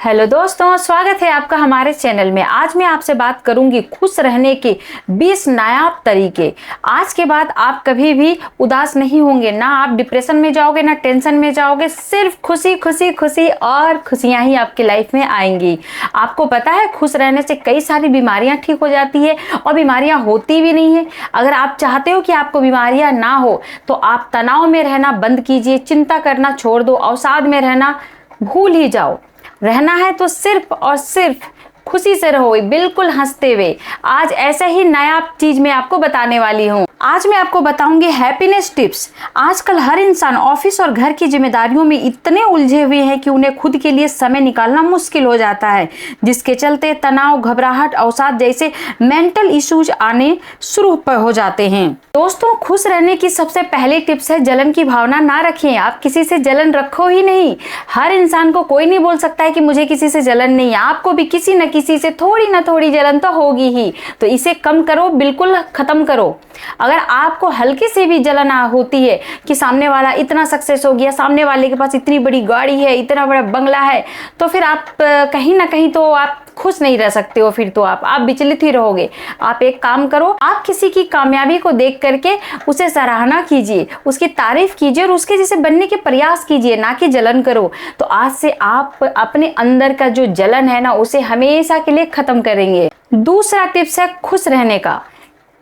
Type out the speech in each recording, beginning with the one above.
Hello दोस्तों, स्वागत है आपका हमारे चैनल में। आज मैं आपसे बात करूंगी खुश रहने के 20 नायाब तरीके। आज के बाद आप कभी भी उदास नहीं होंगे, ना आप डिप्रेशन में जाओगे ना टेंशन में जाओगे। सिर्फ खुशी खुशी खुशी और खुशियां ही आपकी लाइफ में आएंगी। आपको पता है खुश रहने से कई सारी बीमारियां ठीक हो जाती है और बीमारियां होती भी नहीं है। अगर आप चाहते हो कि आपको बीमारियां ना हो तो आप तनाव में रहना बंद कीजिए, चिंता करना छोड़ दो, अवसाद में रहना भूल ही जाओ। रहना है तो सिर्फ और सिर्फ खुशी से रहो, बिल्कुल हंसते हुए। आज ऐसा ही नया चीज मैं आपको बताने वाली हूँ। आज मैं आपको बताऊंगी हैप्पीनेस टिप्स। आजकल हर इंसान ऑफिस और घर की जिम्मेदारियों में इतने उलझे हुए हैं कि उन्हें खुद के लिए समय निकालना मुश्किल हो जाता है, जिसके चलते तनाव, घबराहट, अवसाद जैसे मेंटल इश्यूज आने शुरू हो जाते हैं। दोस्तों, खुश रहने की सबसे पहली टिप्स है जलन की भावना ना रखें। आप किसी से जलन रखो ही नहीं। हर इंसान को कोई नहीं बोल सकता है कि मुझे किसी से जलन नहीं है। आपको भी किसी न किसी से थोड़ी ना थोड़ी जलन तो होगी ही, तो इसे कम करो, बिल्कुल खत्म करो। अगर आपको हल्की से भी जलन होती है कि सामने वाला इतना सक्सेस हो गया, सामने वाले के पास इतनी बड़ी गाड़ी है, इतना बड़ा बंगला है, तो फिर आप कहीं ना कहीं तो आप खुश नहीं रह सकते हो। फिर तो आप विचलित ही रहोगे। आप एक काम करो, आप किसी की कामयाबी को देख करके उसे सराहना कीजिए, उसकी तारीफ कीजिए और उसके जैसे बनने के प्रयास कीजिए, ना कि जलन करो। तो आज से आप अपने अंदर का जो जलन है ना, उसे हमेशा के लिए खत्म करेंगे। दूसरा टिप्स है खुश रहने का।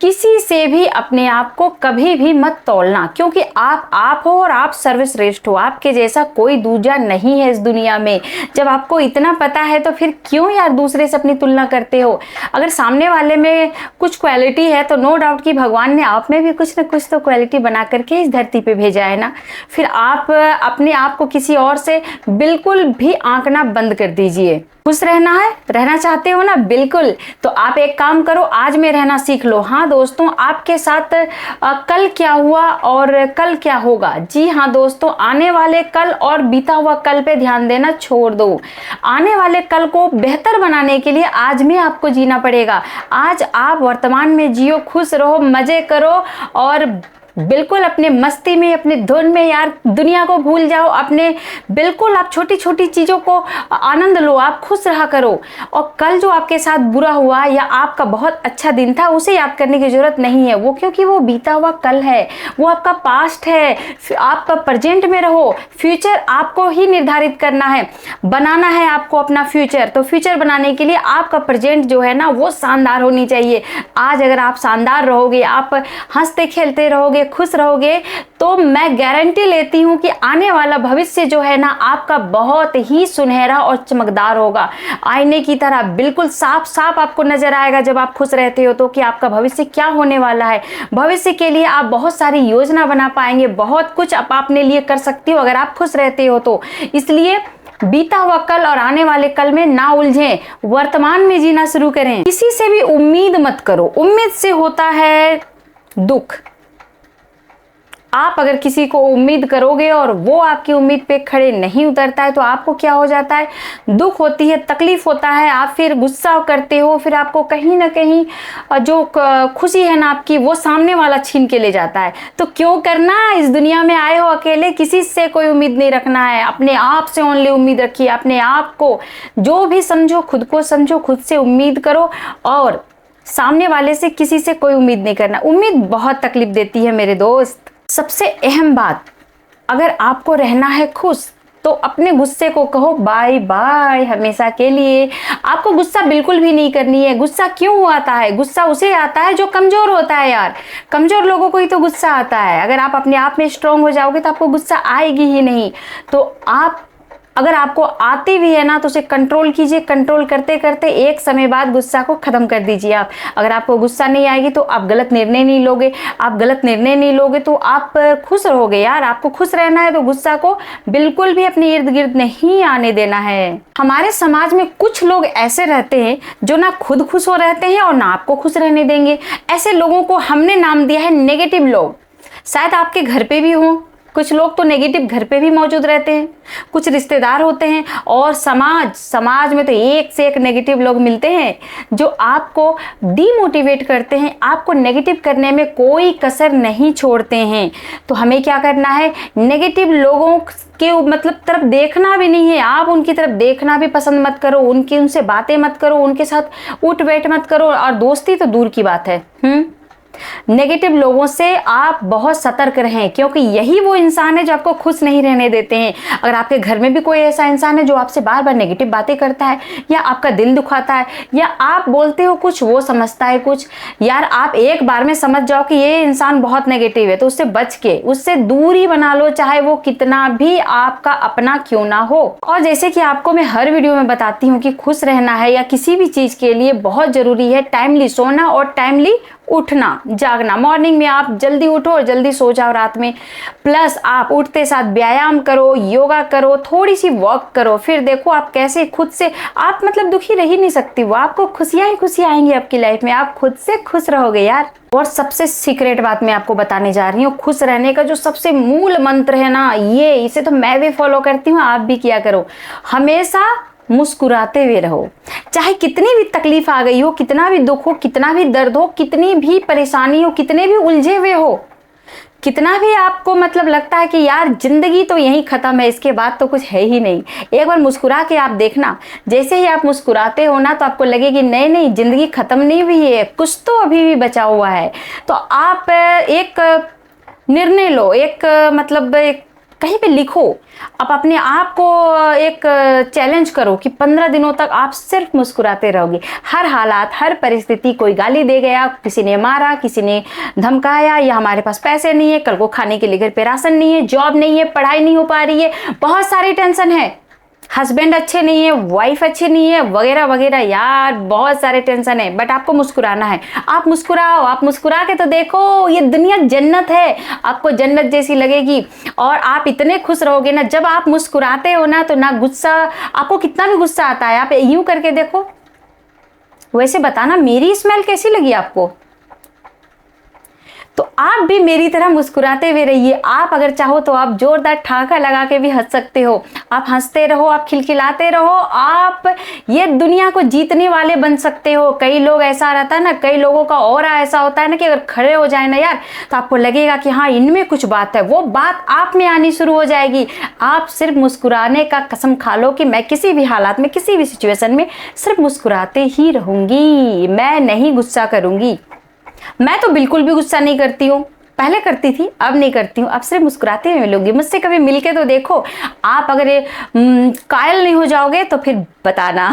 किसी से भी अपने आप को कभी भी मत तौलना, क्योंकि आप हो और आप सर्वश्रेष्ठ हो। आपके जैसा कोई दूजा नहीं है इस दुनिया में। जब आपको इतना पता है तो फिर क्यों यार दूसरे से अपनी तुलना करते हो। अगर सामने वाले में कुछ क्वालिटी है तो नो डाउट कि भगवान ने आप में भी कुछ न कुछ तो क्वालिटी बना करके इस धरती पे भेजा है ना। फिर आप अपने आप को किसी और से बिल्कुल भी आंकना बंद कर दीजिए। खुश रहना है, रहना चाहते हो ना, बिल्कुल, तो आप एक काम करो, आज में रहना सीख लो। हाँ दोस्तों, आपके साथ कल क्या हुआ और कल क्या होगा। जी हाँ दोस्तों, आने वाले कल और बीता हुआ कल पे ध्यान देना छोड़ दो। आने वाले कल को बेहतर बनाने के लिए आज में आपको जीना पड़ेगा। आज आप वर्तमान में जियो, खुश रहो, मजे करो और बिल्कुल अपने मस्ती में, अपने धुन में यार दुनिया को भूल जाओ। अपने बिल्कुल आप छोटी छोटी चीज़ों को आनंद लो, आप खुश रहा करो। और कल जो आपके साथ बुरा हुआ या आपका बहुत अच्छा दिन था, उसे याद करने की ज़रूरत नहीं है वो, क्योंकि वो बीता हुआ कल है, वो आपका पास्ट है। आप प्रेजेंट में रहो। फ्यूचर आपको ही निर्धारित करना है, बनाना है आपको अपना फ्यूचर। तो फ्यूचर बनाने के लिए आपका प्रेजेंट जो है ना, वो शानदार होनी चाहिए। आज अगर आप शानदार रहोगे, आप हंसते खेलते रहोगे, खुश रहोगे, तो मैं गारंटी लेती हूं कि आने वाला भविष्य जो है ना, आपका बहुत ही सुनहरा और चमकदार होगा। आईने की तरह बिल्कुल साफ साफ आपको नजर आएगा जब आप खुश रहते हो तो कि आपका भविष्य क्या होने वाला है। भविष्य के लिए आप बहुत सारी योजना बना पाएंगे, बहुत कुछ आप अपने लिए कर सकते हो अगर आप खुश रहते हो तो। इसलिए बीता हुआ कल और आने वाले कल में ना उलझें, वर्तमान में जीना शुरू करें। किसी से भी उम्मीद मत करो, उम्मीद से होता है दुख। आप अगर किसी को उम्मीद करोगे और वो आपकी उम्मीद पे खड़े नहीं उतरता है तो आपको क्या हो जाता है, दुख होती है, तकलीफ होता है। आप फिर गुस्सा करते हो, फिर आपको कहीं ना कहीं जो खुशी है ना आपकी, वो सामने वाला छीन के ले जाता है। तो क्यों करना, इस दुनिया में आए हो अकेले, किसी से कोई उम्मीद नहीं रखना है। अपने आप से ओनली उम्मीद रखिए। अपने आप को जो भी समझो, खुद को समझो, खुद से उम्मीद करो और सामने वाले से किसी से कोई उम्मीद नहीं करना। उम्मीद बहुत तकलीफ देती है मेरे दोस्त। सबसे अहम बात, अगर आपको रहना है खुश तो अपने गुस्से को कहो बाय बाय हमेशा के लिए। आपको गुस्सा बिल्कुल भी नहीं करनी है। गुस्सा क्यों आता है, गुस्सा उसे आता है जो कमजोर होता है यार। कमजोर लोगों को ही तो गुस्सा आता है। अगर आप अपने आप में स्ट्रांग हो जाओगे तो आपको गुस्सा आएगी ही नहीं। तो आप अगर आपको आती भी है ना तो उसे कंट्रोल कीजिए। कंट्रोल करते करते एक समय बाद गुस्सा को खत्म कर दीजिए आप। अगर आपको गुस्सा नहीं आएगी तो आप गलत निर्णय नहीं लोगे। आप गलत निर्णय नहीं लोगे तो आप खुश रहोगे यार। आपको खुश रहना है तो गुस्सा को बिल्कुल भी अपने इर्द गिर्द नहीं आने देना है। हमारे समाज में कुछ लोग ऐसे रहते हैं जो ना खुद खुश हो रहते हैं और ना आपको खुश रहने देंगे। ऐसे लोगों को हमने नाम दिया है नेगेटिव लोग। शायद आपके घर पे भी हो कुछ लोग तो नेगेटिव घर पे भी मौजूद रहते हैं, कुछ रिश्तेदार होते हैं, और समाज में तो एक से एक नेगेटिव लोग मिलते हैं जो आपको डीमोटिवेट करते हैं, आपको नेगेटिव करने में कोई कसर नहीं छोड़ते हैं। तो हमें क्या करना है, नेगेटिव लोगों के मतलब तरफ देखना भी नहीं है, आप उनकी तरफ देखना भी पसंद मत करो, उनसे बातें मत करो, उनके साथ उठ बैठ मत करो, और दोस्ती तो दूर की बात है। नेगेटिव लोगों से आप बहुत सतर्क रहें, क्योंकि यही वो इंसान है जो आपको खुश नहीं रहने देते हैं। अगर आपके घर में भी कोई ऐसा इंसान है जो आपसे बार बार नेगेटिव बातें करता है, या आपका दिल दुखाता है, या आप बोलते हो कुछ वो समझता है कुछ, यार आप एक बार में समझ जाओ कि ये इंसान बहुत नेगेटिव है, तो उससे बच के उससे दूरी बना लो, चाहे वो कितना भी आपका अपना क्यों ना हो। और जैसे कि आपको मैं हर वीडियो में बताती हूँ कि खुश रहना है या किसी भी चीज के लिए बहुत जरूरी है टाइमली सोना और टाइमली उठना, जागना। मॉर्निंग में आप जल्दी उठो और जल्दी सो जाओ रात में, प्लस आप उठते साथ व्यायाम करो, योगा करो, थोड़ी सी वॉक करो, फिर देखो आप कैसे खुद से आप मतलब दुखी रह ही नहीं सकती, वो आपको खुशियां ही खुशियां आएंगी आपकी लाइफ में, आप खुद से खुश रहोगे यार। और सबसे सीक्रेट बात मैं आपको बताने जा रही हूँ, खुश रहने का जो सबसे मूल मंत्र है ना, ये इसे तो मैं भी फॉलो करती हूँ, आप भी किया करो। हमेशा मुस्कुराते हुए रहो, चाहे कितनी भी तकलीफ आ गई हो, कितना भी दुख हो, कितना भी दर्द हो, कितनी भी परेशानी हो, कितने भी उलझे हुए हो, कितना भी आपको मतलब लगता है कि यार जिंदगी तो यहीं खत्म है, इसके बाद तो कुछ है ही नहीं, एक बार मुस्कुरा के आप देखना। जैसे ही आप मुस्कुराते हो ना, तो आपको लगेगी नहीं नहीं जिंदगी खत्म नहीं हुई है, कुछ तो अभी भी बचा हुआ है। तो आप एक निर्णय लो, एक मतलब एक कहीं पे लिखो, आप अपने आप को एक चैलेंज करो कि 15 दिनों तक आप सिर्फ मुस्कुराते रहोगे। हर हालात, हर परिस्थिति, कोई गाली दे गया, किसी ने मारा, किसी ने धमकाया, या हमारे पास पैसे नहीं है, कल को खाने के लिए घर पे राशन नहीं है, जॉब नहीं है, पढ़ाई नहीं हो पा रही है, बहुत सारी टेंशन है, हस्बैंड अच्छे नहीं है, वाइफ अच्छी नहीं है, वगैरह वगैरह, यार बहुत सारे टेंशन है, बट आपको मुस्कुराना है। आप मुस्कुराओ, आप मुस्कुरा के तो देखो, ये दुनिया जन्नत है, आपको जन्नत जैसी लगेगी। और आप इतने खुश रहोगे ना, जब आप मुस्कुराते हो ना, तो ना गुस्सा, आपको कितना भी गुस्सा आता है, आप यूं करके देखो। वैसे बताना मेरी स्मेल कैसी लगी आपको, तो आप भी मेरी तरह मुस्कुराते हुए रहिए। आप अगर चाहो तो आप जोरदार ठहाका लगा के भी हंस सकते हो, आप हंसते रहो, आप खिलखिलाते रहो, आप ये दुनिया को जीतने वाले बन सकते हो। कई लोग ऐसा रहता है ना, कई लोगों का ऑरा ऐसा होता है ना कि अगर खड़े हो जाए ना यार, तो आपको लगेगा कि हाँ इनमें कुछ बात है, वो बात आप में आनी शुरू हो जाएगी। आप सिर्फ मुस्कुराने का कसम खा लो कि मैं किसी भी हालात में, किसी भी सिचुएशन में सिर्फ मुस्कुराते ही रहूंगी, मैं नहीं गुस्सा करूंगी। मैं तो बिल्कुल भी गुस्सा नहीं करती हूँ, पहले करती थी, अब नहीं करती हूँ, अब सिर्फ मुस्कुराते हुए मिलूंगी। मुझसे कभी मिलके तो देखो, आप अगर कायल नहीं हो जाओगे तो फिर बताना।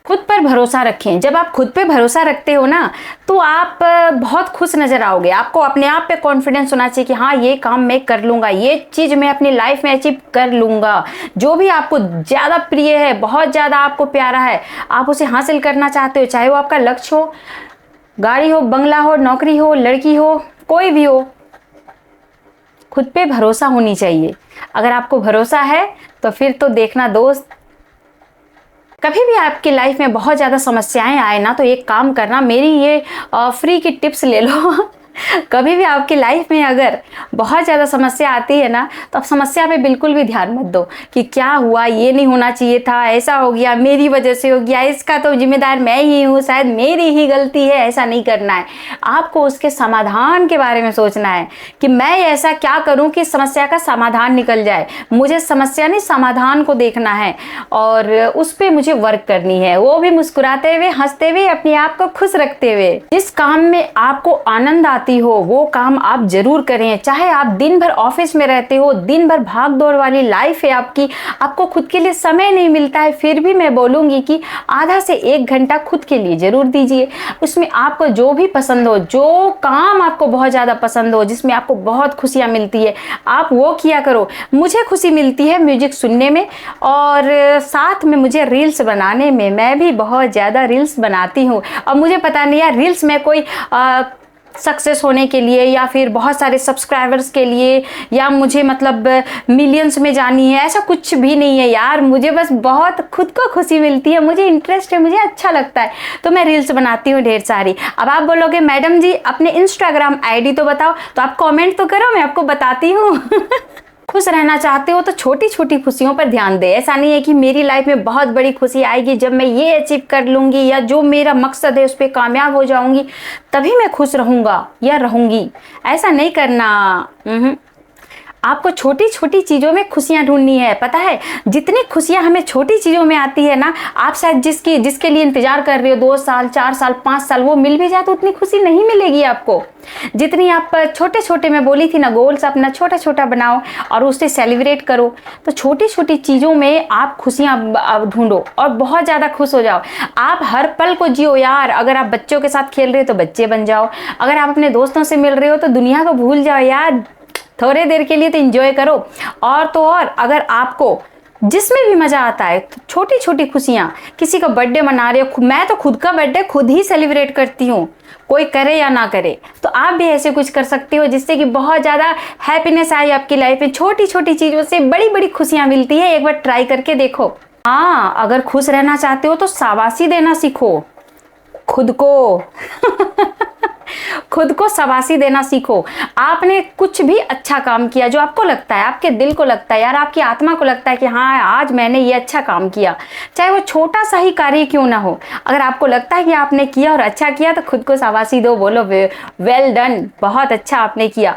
खुद पर भरोसा रखें। जब आप खुद पे भरोसा रखते हो ना, तो आप बहुत खुश नजर आओगे। आपको अपने आप पे कॉन्फिडेंस होना चाहिए कि हाँ ये काम मैं कर लूंगा, ये चीज मैं अपनी लाइफ में अचीव कर लूंगा। जो भी आपको ज्यादा प्रिय है, बहुत ज्यादा आपको प्यारा है, आप उसे हासिल करना चाहते हो, चाहे वो आपका लक्ष्य हो, गाड़ी हो, बंगला हो, नौकरी हो, लड़की हो, कोई भी हो, खुद पे भरोसा होनी चाहिए। अगर आपको भरोसा है तो फिर तो देखना दोस्त, कभी भी आपकी लाइफ में बहुत ज़्यादा समस्याएं आए ना, तो एक काम करना, मेरी ये फ्री की टिप्स ले लो। कभी भी आपकी लाइफ में अगर बहुत ज़्यादा समस्या आती है ना, तो आप समस्या पे बिल्कुल भी ध्यान मत दो कि क्या हुआ, ये नहीं होना चाहिए था, ऐसा हो गया, मेरी वजह से हो गया, इसका तो जिम्मेदार मैं ही हूँ, शायद मेरी ही गलती है। ऐसा नहीं करना है, आपको उसके समाधान के बारे में सोचना है कि मैं ऐसा क्या करूँ कि समस्या का समाधान निकल जाए। मुझे समस्या नहीं, समाधान को देखना है और उस पर मुझे वर्क करनी है, वो भी मुस्कुराते हुए, हंसते हुए, अपने आप को खुश रखते हुए। जिस काम में आपको आनंद आती हो वो काम आप जरूर करें। चाहे आप दिन भर ऑफिस में रहते हो, दिन भर भाग दौड़ वाली लाइफ है आपकी, आपको खुद के लिए समय नहीं मिलता है, फिर भी मैं बोलूंगी कि आधा से 1 घंटा खुद के लिए जरूर दीजिए। उसमें आपको जो भी पसंद हो, जो काम आपको बहुत ज्यादा पसंद हो, जिसमें आपको बहुत खुशियां मिलती है, आप वो किया करो। मुझे खुशी मिलती है म्यूजिक सुनने में, और साथ में मुझे रील्स बनाने में। मैं भी बहुत ज्यादा रील्स बनाती हूँ, और मुझे पता नहीं यार रील्स में कोई सक्सेस होने के लिए या फिर बहुत सारे सब्सक्राइबर्स के लिए या मुझे मतलब मिलियंस में जानी है, ऐसा कुछ भी नहीं है यार। मुझे बस बहुत खुद को खुशी मिलती है, मुझे इंटरेस्ट है, मुझे अच्छा लगता है, तो मैं रील्स बनाती हूँ ढेर सारी। अब आप बोलोगे मैडम जी अपने इंस्टाग्राम आईडी तो बताओ, तो आप कमेंट तो करो, मैं आपको बताती हूँ। खुश रहना चाहते हो तो छोटी छोटी खुशियों पर ध्यान दे। ऐसा नहीं है कि मेरी लाइफ में बहुत बड़ी खुशी आएगी जब मैं ये अचीव कर लूंगी या जो मेरा मकसद है उस पर कामयाब हो जाऊंगी तभी मैं खुश रहूंगा या रहूंगी, ऐसा नहीं करना। आपको छोटी छोटी चीज़ों में खुशियाँ ढूंढनी है। पता है जितनी खुशियाँ हमें छोटी चीज़ों में आती है ना, आप शायद जिसके लिए इंतजार कर रहे हो 2 साल 4 साल 5 साल, वो मिल भी जाए तो उतनी खुशी नहीं मिलेगी आपको जितनी आप छोटे छोटे, मैं बोली थी ना, गोल्स अपना छोटा छोटा बनाओ और उसे सेलिब्रेट करो। तो छोटी छोटी चीज़ों में आप खुशियाँ ढूंढो और बहुत ज़्यादा खुश हो जाओ। आप हर पल को जियो यार। अगर आप बच्चों के साथ खेल रहे हो तो बच्चे बन जाओ, अगर आप अपने दोस्तों से मिल रहे हो तो दुनिया को भूल जाओ यार, थोड़े देर के लिए तो एंजॉय करो। और तो और अगर आपको जिसमें भी मज़ा आता है तो छोटी छोटी खुशियाँ, किसी का बर्थडे मना रहे हो, मैं तो खुद का बर्थडे खुद ही सेलिब्रेट करती हूँ, कोई करे या ना करे, तो आप भी ऐसे कुछ कर सकते हो जिससे कि बहुत ज़्यादा हैप्पीनेस आए आपकी लाइफ में। छोटी छोटी चीज़ों से बड़ी बड़ी खुशियाँ मिलती है, एक बार ट्राई करके देखो। हाँ, अगर खुश रहना चाहते हो तो शाबाशी देना सीखो खुद को। खुद को शाबाशी देना सीखो। आपने कुछ भी अच्छा काम किया जो आपको लगता है, आपके दिल को लगता है यार, आपकी आत्मा को लगता है कि हाँ आज मैंने ये अच्छा काम किया, चाहे वो छोटा सा ही कार्य क्यों ना हो, अगर आपको लगता है कि आपने किया और अच्छा किया तो खुद को शाबाशी दो, बोलो वेल डन, बहुत अच्छा आपने किया।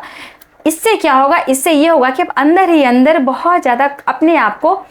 इससे क्या होगा, इससे ये होगा कि आप अंदर ही अंदर बहुत ज़्यादा अपने आप को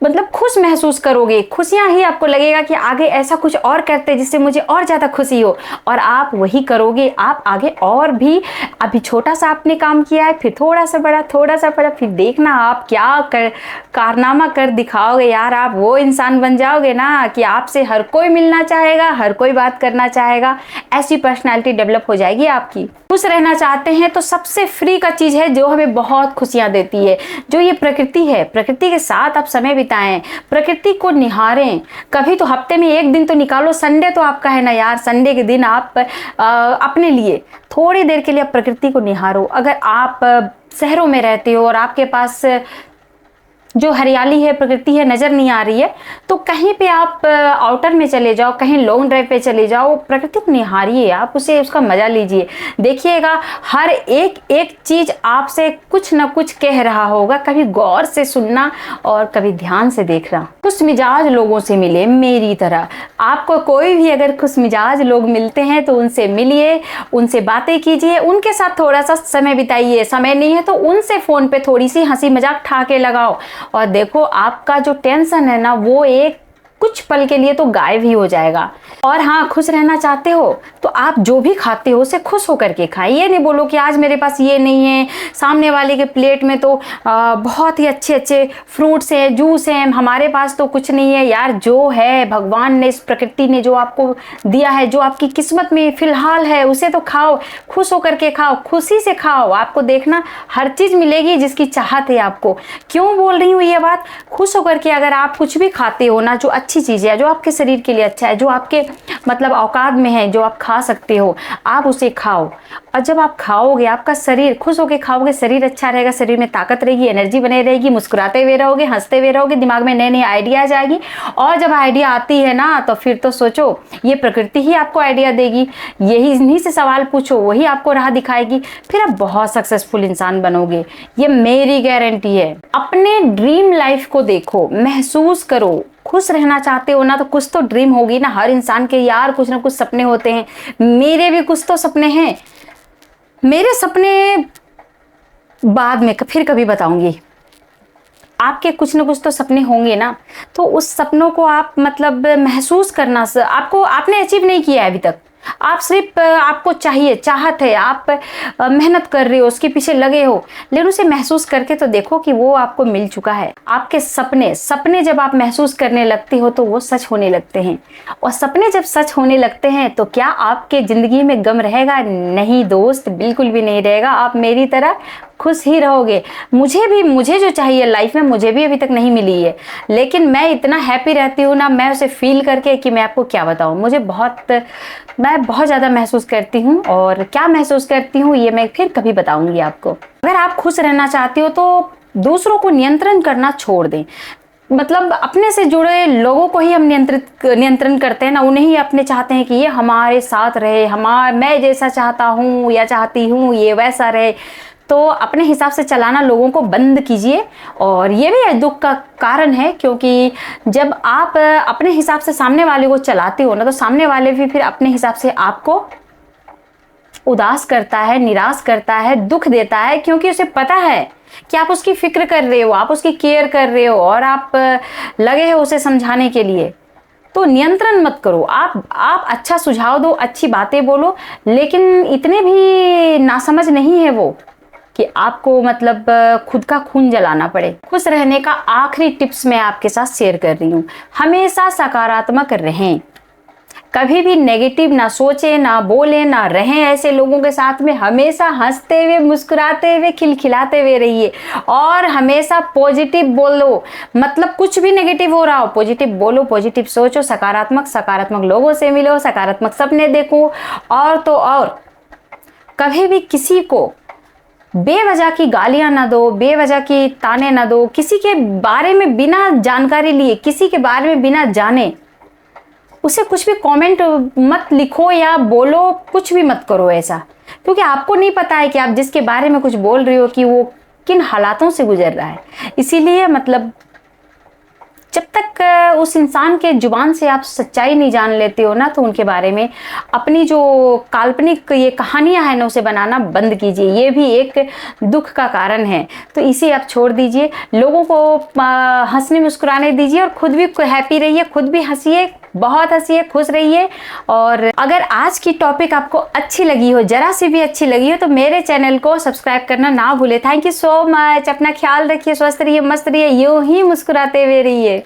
मतलब खुश महसूस करोगे। खुशियाँ ही आपको लगेगा कि आगे ऐसा कुछ और करते जिससे मुझे और ज़्यादा खुशी हो, और आप वही करोगे। आप आगे और भी, अभी छोटा सा आपने काम किया है, फिर थोड़ा सा बड़ा, थोड़ा सा बड़ा, फिर देखना आप क्या कारनामा कर दिखाओगे यार। आप वो इंसान बन जाओगे ना कि आपसे हर कोई मिलना चाहेगा, हर कोई बात करना चाहेगा। ऐसी पर्सनैलिटी डेवलप हो जाएगी आपकी। खुश रहना चाहते हैं तो सबसे फ्री का चीज़ है जो हमें बहुत खुशियाँ देती है, जो ये प्रकृति है। प्रकृति के साथ आप समय बिताएं, प्रकृति को निहारें। कभी तो हफ्ते में एक दिन तो निकालो, संडे तो आपका है ना यार, संडे के दिन आप अपने लिए थोड़ी देर के लिए आप प्रकृति को निहारो। अगर आप शहरों में रहते हो और आपके पास जो हरियाली है, प्रकृति है, नज़र नहीं आ रही है, तो कहीं पे आप आउटर में चले जाओ, कहीं लॉन्ग ड्राइव पे चले जाओ, प्रकृति को निहारिए, आप उसका मज़ा लीजिए। देखिएगा हर एक एक चीज़ आपसे कुछ ना कुछ कह रहा होगा। कभी गौर से सुनना और कभी ध्यान से देखना। खुश मिजाज लोगों से मिले मेरी तरह। आपको कोई भी अगर खुश मिजाज लोग मिलते हैं तो उनसे मिलिए, उनसे बातें कीजिए, उनके साथ थोड़ा सा समय बिताइए। समय नहीं है तो उनसे फ़ोन पे थोड़ी सी हंसी मजाक ठाके लगाओ और देखो आपका जो टेंशन है ना वो एक कुछ पल के लिए तो गायब ही हो जाएगा। और हाँ, खुश रहना चाहते हो तो आप जो भी खाते हो उसे खुश होकर के खाएं। ये नहीं बोलो कि आज मेरे पास ये नहीं है, सामने वाले के प्लेट में तो बहुत ही अच्छे अच्छे फ्रूट्स हैं, जूस हैं, हमारे पास तो कुछ नहीं है। यार जो है भगवान ने, इस प्रकृति ने जो आपको दिया है, जो आपकी किस्मत में फिलहाल है, उसे तो खाओ, खुश होकर के खाओ, खुशी से खाओ। आपको देखना हर चीज़ मिलेगी जिसकी चाहत है आपको। क्यों बोल रही हूँ ये बात? खुश होकर के अगर आप कुछ भी खाते हो ना, जो अच्छी चीज़ है, जो आपके शरीर के लिए अच्छा है, जो आपके मतलब औकात में है, जो आप खा सकते हो, आप उसे खाओ। और जब आप खाओगे, आपका शरीर खुश होकर खाओगे, शरीर अच्छा रहेगा, शरीर में ताकत रहेगी, एनर्जी बने रहेगी, मुस्कुराते हुए रहोगे, हंसते हुए रहोगे, दिमाग में नए नए आइडियाज आएगी। और जब आइडिया आती है ना तो फिर तो सोचो ये प्रकृति ही आपको आइडिया देगी। यही इन्हीं से सवाल पूछो, वही आपको राह दिखाएगी, फिर आप बहुत सक्सेसफुल इंसान बनोगे। ये मेरी गारंटी है। अपने ड्रीम लाइफ को देखो, महसूस करो। खुश रहना चाहते हो ना तो कुछ तो ड्रीम होगी ना। हर इंसान के यार कुछ ना कुछ सपने होते हैं। मेरे भी कुछ तो सपने हैं। मेरे सपने बाद में फिर कभी बताऊंगी। आपके कुछ ना कुछ तो सपने होंगे ना, तो उस सपनों को आप मतलब महसूस करना, आपको आपने अचीव नहीं किया है अभी तक। आप सिर्फ आपको चाहिए, चाहत है, आप मेहनत कर रहे हो, उसके पीछे लगे हो, लेकिन उसे महसूस करके तो देखो कि वो आपको मिल चुका है। आपके सपने जब आप महसूस करने लगते हो तो वो सच होने लगते हैं। और सपने जब सच होने लगते हैं तो क्या आपके ज़िंदगी में गम रहेगा? नहीं दोस्त, बिल्कुल भी नहीं रहेगा। आप मेरी तरह खुश ही रहोगे। मुझे जो चाहिए लाइफ में मुझे भी अभी तक नहीं मिली है, लेकिन मैं इतना हैप्पी रहती हूँ ना, मैं उसे फील करके कि मैं आपको क्या बताऊँ। मैं बहुत ज़्यादा महसूस करती हूँ, और क्या महसूस करती हूँ ये मैं फिर कभी बताऊँगी आपको। अगर आप खुश रहना चाहती हो तो दूसरों को नियंत्रण करना छोड़ दें। मतलब अपने से जुड़े लोगों को ही हम नियंत्रण करते हैं ना, उन्हें ही अपने चाहते हैं कि ये हमारे साथ रहे, मैं जैसा चाहता हूँ या चाहती हूँ ये वैसा रहे। तो अपने हिसाब से चलाना लोगों को बंद कीजिए। और ये भी दुख का कारण है, क्योंकि जब आप अपने हिसाब से सामने वाले को चलाते हो ना, तो सामने वाले भी फिर अपने हिसाब से आपको उदास करता है, निराश करता है, दुख देता है, क्योंकि उसे पता है कि आप उसकी फिक्र कर रहे हो, आप उसकी केयर कर रहे हो, और आप लगे हो उसे समझाने के लिए। तो नियंत्रण मत करो। आप अच्छा सुझाव दो, अच्छी बातें बोलो, लेकिन इतने भी नासमझ नहीं है वो कि आपको मतलब खुद का खून जलाना पड़े। खुश रहने का आखिरी टिप्स मैं आपके साथ शेयर कर रही हूँ। हमेशा सकारात्मक रहें, कभी भी नेगेटिव ना सोचें, ना बोलें, ना रहें ऐसे लोगों के साथ में। हमेशा हंसते हुए, मुस्कुराते हुए, खिलखिलाते हुए रहिए, और हमेशा पॉजिटिव बोलो। मतलब कुछ भी नेगेटिव हो रहा हो, पॉजिटिव बोलो, पॉजिटिव सोचो, सकारात्मक लोगों से मिलो, सकारात्मक सपने देखो। और तो और कभी भी किसी को बेवजह की गालियां ना दो, बेवजह की ताने ना दो। किसी के बारे में बिना जानकारी लिए, किसी के बारे में बिना जाने उसे कुछ भी कमेंट मत लिखो या बोलो, कुछ भी मत करो ऐसा, क्योंकि आपको नहीं पता है कि आप जिसके बारे में कुछ बोल रहे हो कि वो किन हालातों से गुजर रहा है। इसीलिए मतलब जब तक उस इंसान के जुबान से आप सच्चाई नहीं जान लेते हो ना, तो उनके बारे में अपनी जो काल्पनिक ये कहानियां हैं ना, उसे बनाना बंद कीजिए। ये भी एक दुख का कारण है। तो इसे आप छोड़ दीजिए, लोगों को हंसने मुस्कुराने दीजिए, और खुद भी हैप्पी रहिए, खुद भी हंसिए, बहुत हंसिए, खुश रहिए। और अगर आज की टॉपिक आपको अच्छी लगी हो, जरा सी भी अच्छी लगी हो, तो मेरे चैनल को सब्सक्राइब करना ना भूले। Thank you so much. अपना ख्याल रखिए, स्वस्थ रहिए, मस्त रहिए, यूं ही मुस्कुराते हुए रहिए।